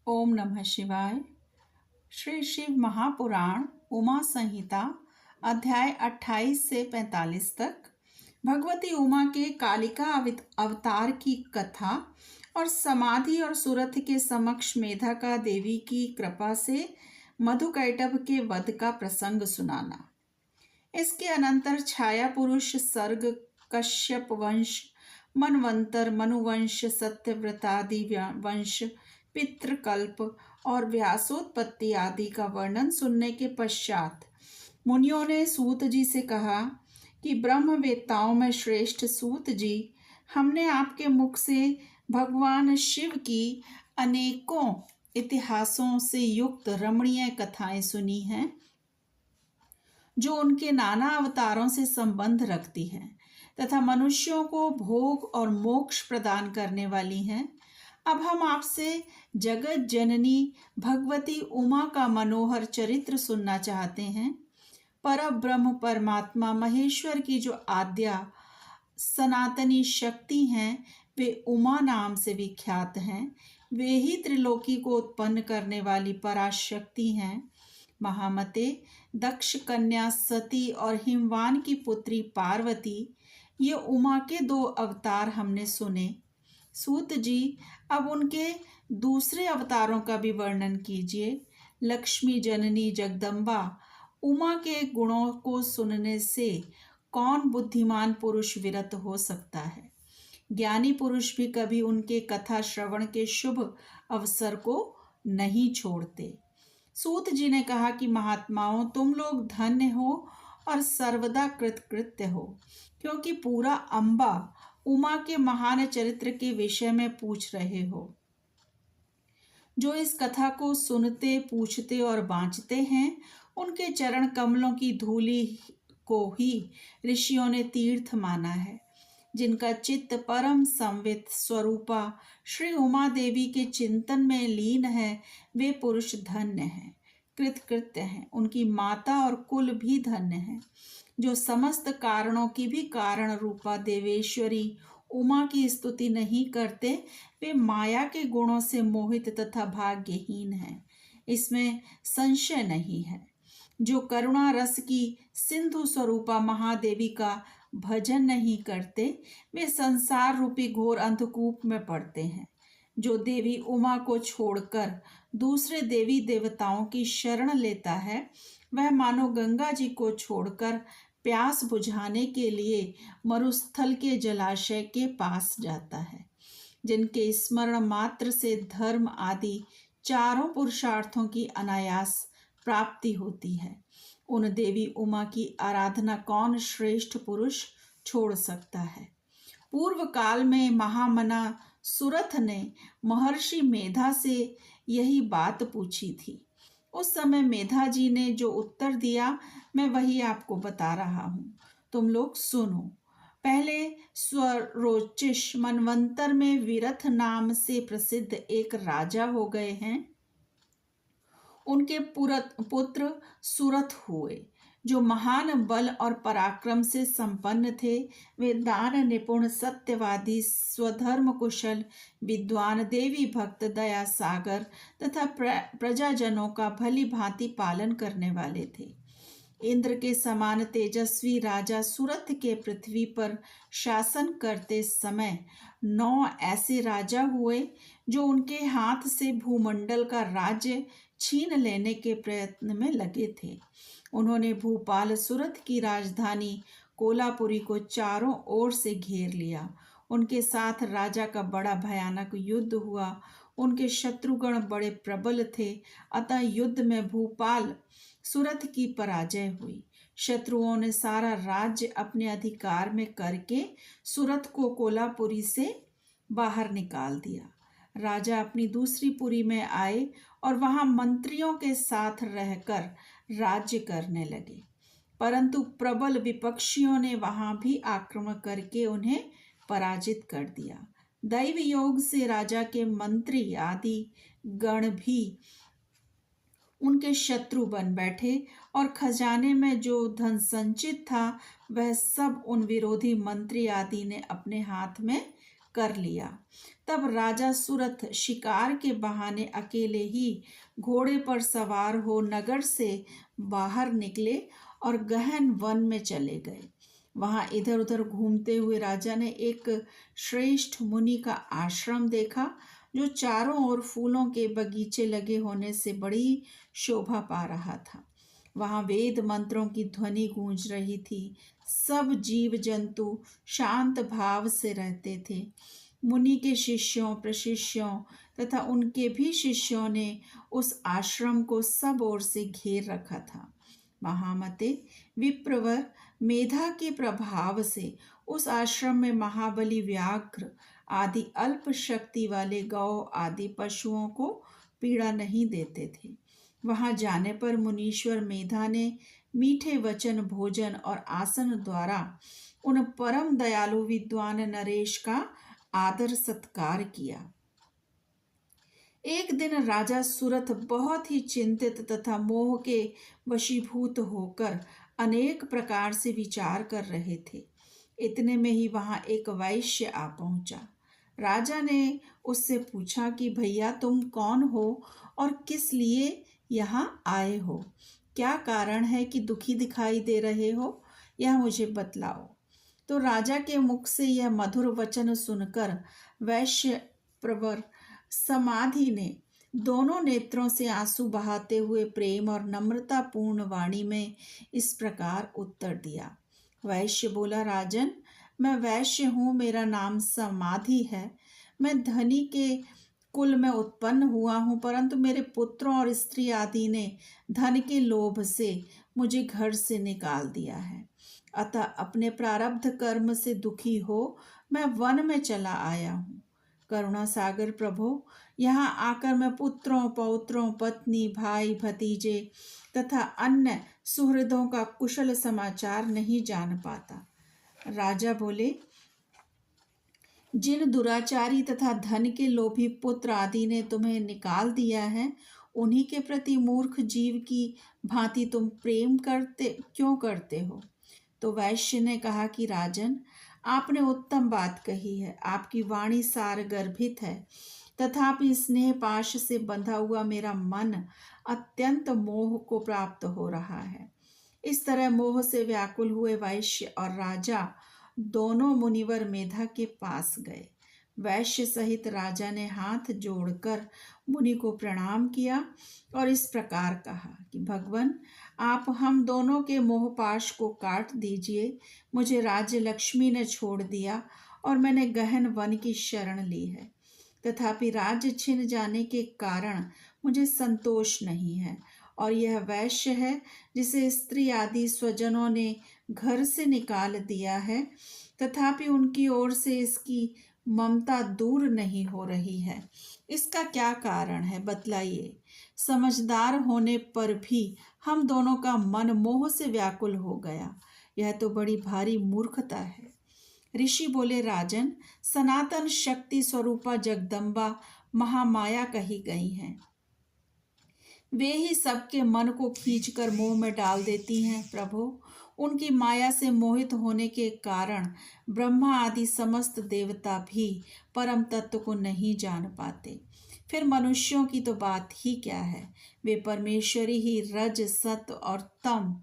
ओम नमः शिवाय। श्री शिव महापुराण उमा संहिता अध्याय 28 से 45 तक भगवती उमा के कालिका अवतार की कथा और समाधि और सुरथ के समक्ष मेधा देवी की कृपा से मधुकैटभ के वध का प्रसंग सुनाना। इसके अनंतर छाया पुरुष सर्ग, कश्यप वंश, मनवंतर, मनुवंश, सत्यव्रतादि वंश, पितृकल्प और व्यासोत्पत्ति आदि का वर्णन सुनने के पश्चात मुनियों ने सूत जी से कहा कि ब्रह्मवेत्ताओं में श्रेष्ठ सूत जी, हमने आपके मुख से भगवान शिव की अनेकों इतिहासों से युक्त रमणीय कथाएं सुनी हैं जो उनके नाना अवतारों से संबंध रखती हैं तथा मनुष्यों को भोग और मोक्ष प्रदान करने वाली हैं। अब हम आपसे जगत जननी भगवती उमा का मनोहर चरित्र सुनना चाहते हैं। पर ब्रह्म परमात्मा महेश्वर की जो आद्या सनातनी शक्ति हैं, वे उमा नाम से विख्यात हैं। वे ही त्रिलोकी को उत्पन्न करने वाली पराशक्ति हैं। महामते, दक्ष कन्या सती और हिमवान की पुत्री पार्वती, ये उमा के 2 अवतार हमने सुने। सूत जी, अब उनके दूसरे अवतारों का भी वर्णन कीजिए। लक्ष्मी जननी जगदम्बा उमा के गुणों को सुनने से कौन बुद्धिमान पुरुष विरत हो सकता है? ज्ञानी पुरुष भी कभी उनके कथा श्रवण के शुभ अवसर को नहीं छोड़ते। सूत जी ने कहा कि महात्माओं, तुम लोग धन्य हो और सर्वदा कृतकृत्य हो, क्योंकि पूरा अंबा उमा के महान चरित्र के विषय में पूछ रहे हो। जो इस कथा को सुनते, पूछते और बांचते हैं, उनके चरण कमलों की धूलि को ही ऋषियों ने तीर्थ माना है। जिनका चित्त परम संवित स्वरूपा श्री उमा देवी के चिंतन में लीन है, वे पुरुष धन्य हैं, कृतकृत्य हैं। उनकी माता और कुल भी धन्य हैं। जो समस्त कारणों की भी कारण रूपा देवेश्वरी उमा की स्तुति नहीं करते, वे माया के गुणों से मोहित तथा भाग्यहीन हैं, इसमें संशय नहीं है। जो करुणा रस की सिंधु स्वरूपा महादेवी का भजन नहीं करते, वे संसार रूपी घोर अंधकूप में पड़ते हैं। जो देवी उमा को छोड़कर दूसरे देवी देवताओं की शरण लेता है, वह मानो गंगा जी को छोड़कर प्यास बुझाने के लिए मरुस्थल के जलाशय के पास जाता है। जिनके स्मरण मात्र से धर्म आदि चारों पुरुषार्थों की अनायास प्राप्ति होती है, उन देवी उमा की आराधना कौन श्रेष्ठ पुरुष छोड़ सकता है? पूर्व काल में महामना सुरथ ने महर्षि मेधा से यही बात पूछी थी। उस समय मेधा जी ने जो उत्तर दिया, मैं वही आपको बता रहा हूँ। तुम लोग सुनो। पहले स्वरोचिष मनवंतर में विरथ नाम से प्रसिद्ध एक राजा हो गए हैं। उनके पुत्र सुरथ हुए, जो महान बल और पराक्रम से संपन्न थे। वे दान निपुण, सत्यवादी, स्वधर्म कुशल, विद्वान, देवी भक्त, दया सागर तथा प्रजाजनों का भली भांति पालन करने वाले थे। इंद्र के समान तेजस्वी राजा सुरथ के पृथ्वी पर शासन करते समय 9 ऐसे राजा हुए जो उनके हाथ से भूमंडल का राज्य छीन लेने के प्रयत्न में लगे थे। उन्होंने भूपाल सुरथ की राजधानी कोलापुरी को चारों ओर से घेर लिया। उनके साथ राजा का बड़ा भयानक युद्ध हुआ। उनके शत्रुगण बड़े प्रबल थे, अतः युद्ध में भूपाल सुरथ की पराजय हुई। शत्रुओं ने सारा राज्य अपने अधिकार में करके सुरथ को कोलापुरी से बाहर निकाल दिया। राजा अपनी दूसरी पुरी में आए और वहां मंत्रियों के साथ रहकर राज्य करने लगे, परंतु प्रबल विपक्षियों ने वहां भी आक्रमण करके उन्हें पराजित कर दिया। दैव योग से राजा के मंत्री आदि गण भी उनके शत्रु बन बैठे और खजाने में जो धन संचित था, वह सब उन विरोधी मंत्री आदि ने अपने हाथ में कर लिया। तब राजा सुरथ शिकार के बहाने अकेले ही घोड़े पर सवार हो नगर से बाहर निकले और गहन वन में चले गए। वहां इधर उधर घूमते हुए राजा ने एक श्रेष्ठ मुनि का आश्रम देखा, जो चारों ओर फूलों के बगीचे लगे होने से बड़ी शोभा पा रहा था। वहां वेद मंत्रों की ध्वनि गूंज रही थी। सब जीव जंतु शांत भाव से रहते थे। मुनि के शिष्यों, प्रशिष्यों तथा उनके भी शिष्यों ने उस आश्रम को सब ओर से घेर रखा था। महामते, विप्रवर मेधा के प्रभाव से उस आश्रम में महाबली व्याघ्र आदि अल्प शक्ति वाले गौ आदि पशुओं को पीड़ा नहीं देते थे। वहां जाने पर मुनीश्वर मेधा ने मीठे वचन, भोजन और आसन द्वारा उन परम दयालु विद्वान नरेश का आदर सत्कार किया। एक दिन राजा सुरथ बहुत ही चिंतित तथा मोह के वशीभूत होकर अनेक प्रकार से विचार कर रहे थे। इतने में ही वहां एक वैश्य आ पहुंचा। राजा ने उससे पूछा कि भैया, तुम कौन हो और किस लिए यहाँ आए हो? क्या कारण है कि दुखी दिखाई दे रहे हो? यह मुझे बतलाओ। तो राजा के मुख से यह मधुर वचन सुनकर वैश्य प्रवर समाधि ने दोनों नेत्रों से आंसू बहाते हुए प्रेम और नम्रता पूर्ण वाणी में इस प्रकार उत्तर दिया। वैश्य बोला, राजन, मैं वैश्य हूँ, मेरा नाम समाधि है। मैं धनी के कुल में उत्पन्न हुआ हूँ, परंतु मेरे पुत्रों और स्त्री आदि ने धन के लोभ से मुझे घर से निकाल दिया है। अतः अपने प्रारब्ध कर्म से दुखी हो मैं वन में चला आया हूँ। करुणा सागर प्रभो, यहाँ आकर मैं पुत्रों, पौत्रों, पत्नी, भाई, भतीजे तथा अन्य सुहृदों का कुशल समाचार नहीं जान पाता। राजा बोले, जिन दुराचारी तथा धन के लोभी पुत्र आदि ने तुम्हें निकाल दिया है, उन्हीं के प्रति मूर्ख जीव की भांति तुम प्रेम क्यों करते हो? तो वैश्य ने कहा कि राजन, आपने उत्तम बात कही है। आपकी वाणी सार गर्भित है, तथापि स्नेह पाश से बंधा हुआ मेरा मन अत्यंत मोह को प्राप्त हो रहा है। इस तरह मोह से व्याकुल हुए वैश्य और राजा दोनों मुनिवर मेधा के पास गए। वैश्य सहित राजा ने हाथ जोड़कर मुनि को प्रणाम किया और इस प्रकार कहा कि भगवान, आप हम दोनों के मोहपाश को काट दीजिए। मुझे राज्य लक्ष्मी ने छोड़ दिया और मैंने गहन वन की शरण ली है, तथापि राज्य छिन जाने के कारण मुझे संतोष नहीं है। और यह वैश्य है जिसे स्त्री आदि स्वजनों ने घर से निकाल दिया है, तथापि उनकी ओर से इसकी ममता दूर नहीं हो रही है। इसका क्या कारण है, बतलाइए। समझदार होने पर भी हम दोनों का मन मोह से व्याकुल हो गया। यह तो बड़ी भारी मूर्खता है। ऋषि बोले, राजन, सनातन शक्ति स्वरूपा जगदम्बा महामाया कही गई हैं। वे ही सबके मन को खींचकर मोह में डाल देती हैं। प्रभु, उनकी माया से मोहित होने के कारण ब्रह्मा आदि समस्त देवता भी परम तत्व को नहीं जान पाते। फिर मनुष्यों की तो बात ही क्या है। वे परमेश्वरी ही रज, सत और तम,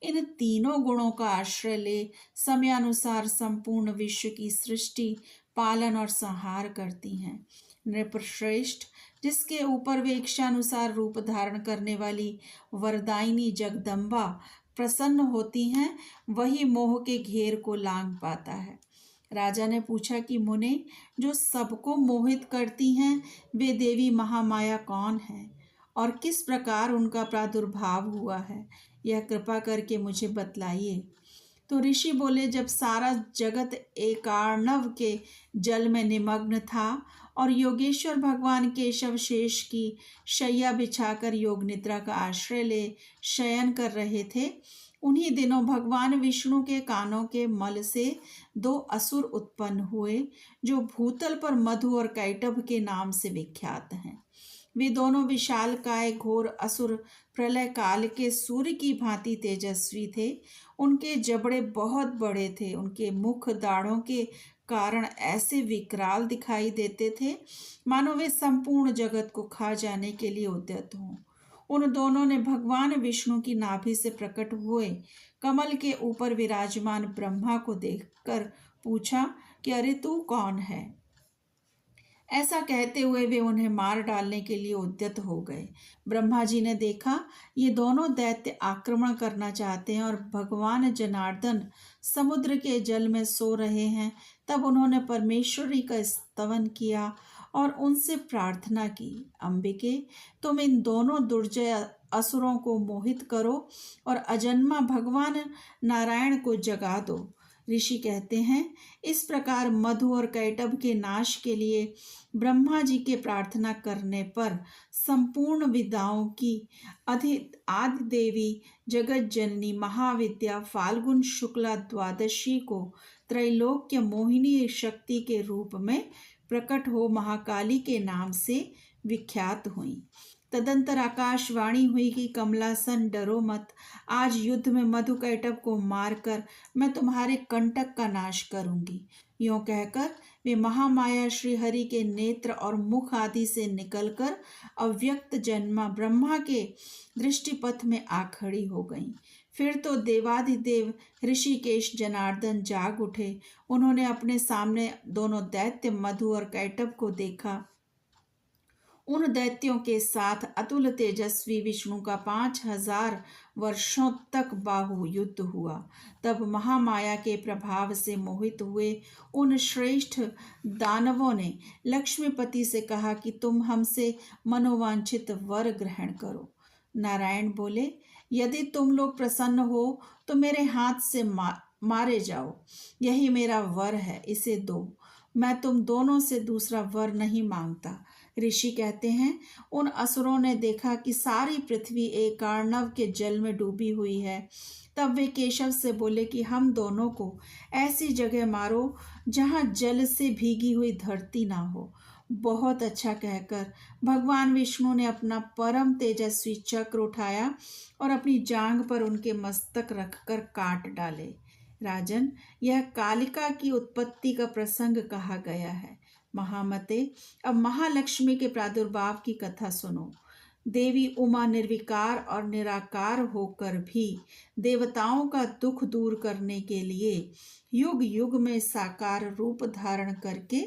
इन तीनों गुणों का आश्रय ले समयानुसार संपूर्ण विश्व की सृष्टि, पालन और संहार करती हैं। नृपश्रेष्ठ, जिसके ऊपर वे इच्छानुसार रूप धारण करने वाली वरदायिनी जगदम्बा प्रसन्न होती हैं, वही मोह के घेर को लांघ पाता है। राजा ने पूछा कि मुने, जो सबको मोहित करती हैं, वे देवी महामाया कौन है और किस प्रकार उनका प्रादुर्भाव हुआ है? यह कृपा करके मुझे बतलाइए। तो ऋषि बोले, जब सारा जगत एकार्णव के जल में निमग्न था और योगेश्वर भगवान केशव शेष की शैया बिछाकर योग निद्रा का आश्रय ले शयन कर रहे थे, उन्हीं दिनों भगवान विष्णु के कानों के मल से दो असुर उत्पन्न हुए, जो भूतल पर मधु और कैटभ के नाम से विख्यात हैं। वे दोनों विशाल काय घोर असुर प्रलय काल के सूर्य की भांति तेजस्वी थे। उनके जबड़े बहुत बड़े थे। उनके मुख दाढ़ों के कारण ऐसे विकराल दिखाई देते थे मानो वे संपूर्ण जगत को खा जाने के लिए उद्यत हों। उन दोनों ने भगवान विष्णु की नाभि से प्रकट हुए कमल के ऊपर विराजमान ब्रह्मा को देखकर पूछा कि अरे तू कौन है। ऐसा कहते हुए वे उन्हें मार डालने के लिए उद्यत हो गए। ब्रह्मा जी ने देखा ये दोनों दैत्य आक्रमण करना चाहते हैं और भगवान जनार्दन समुद्र के जल में सो रहे हैं। तब उन्होंने परमेश्वरी का स्तवन किया और उनसे प्रार्थना की, अंबिके तुम इन दोनों दुर्जय असुरों को मोहित करो और अजन्मा भगवान नारायण को जगा दो। ऋषि कहते हैं इस प्रकार मधु और कैटभ के नाश के लिए ब्रह्मा जी के प्रार्थना करने पर संपूर्ण विद्याओं की आदि देवी जगत जननी महाविद्या फाल्गुन शुक्ला द्वादशी को त्रैलोक्य मोहिनी शक्ति के रूप में प्रकट हो महाकाली के नाम से विख्यात हुई। तदंतर आकाशवाणी हुई कि कमलासन डरो मत, आज युद्ध में मधु कैटभ को मारकर मैं तुम्हारे कंटक का नाश करूंगी। यों कहकर वे महामाया श्री हरि के नेत्र और मुख आदि से निकलकर अव्यक्त जन्मा ब्रह्मा के दृष्टिपथ में आ खड़ी हो गईं। फिर तो देवाधिदेव ऋषिकेश जनार्दन जाग उठे। उन्होंने अपने सामने दोनों दैत्य मधु और कैटभ को देखा। उन दैत्यों के साथ अतुल तेजस्वी विष्णु का 5000 वर्षों तक बाहु युद्ध हुआ। तब महामाया के प्रभाव से मोहित हुए उन श्रेष्ठ दानवों ने लक्ष्मीपति से कहा कि तुम हमसे मनोवांछित वर ग्रहण करो। नारायण बोले, यदि तुम लोग प्रसन्न हो तो मेरे हाथ से मारे जाओ, यही मेरा वर है, इसे दो। मैं तुम दोनों से दूसरा वर नहीं मांगता। ऋषि कहते हैं उन असुरों ने देखा कि सारी पृथ्वी एक अर्णव के जल में डूबी हुई है। तब वे केशव से बोले कि हम दोनों को ऐसी जगह मारो जहाँ जल से भीगी हुई धरती ना हो। बहुत अच्छा कहकर भगवान विष्णु ने अपना परम तेजस्वी चक्र उठाया और अपनी जांघ पर उनके मस्तक रखकर काट डाले। राजन, यह कालिका की उत्पत्ति का प्रसंग कहा गया है। महामते, अब महालक्ष्मी के प्रादुर्भाव की कथा सुनो। देवी उमा निर्विकार और निराकार होकर भी देवताओं का दुख दूर करने के लिए युग युग में साकार रूप धारण करके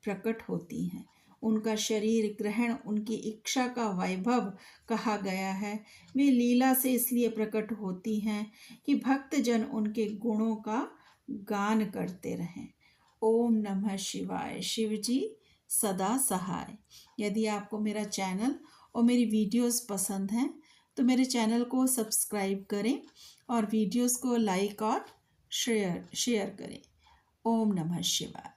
प्रकट होती हैं। उनका शरीर ग्रहण उनकी इच्छा का वैभव कहा गया है। वे लीला से इसलिए प्रकट होती हैं कि भक्तजन उनके गुणों का गान करते रहें। ओम नमः शिवाय। शिव जी सदा सहाय। यदि आपको मेरा चैनल और मेरी वीडियोस पसंद हैं तो मेरे चैनल को सब्सक्राइब करें और वीडियोस को लाइक और शेयर करें। ओम नमः शिवाय।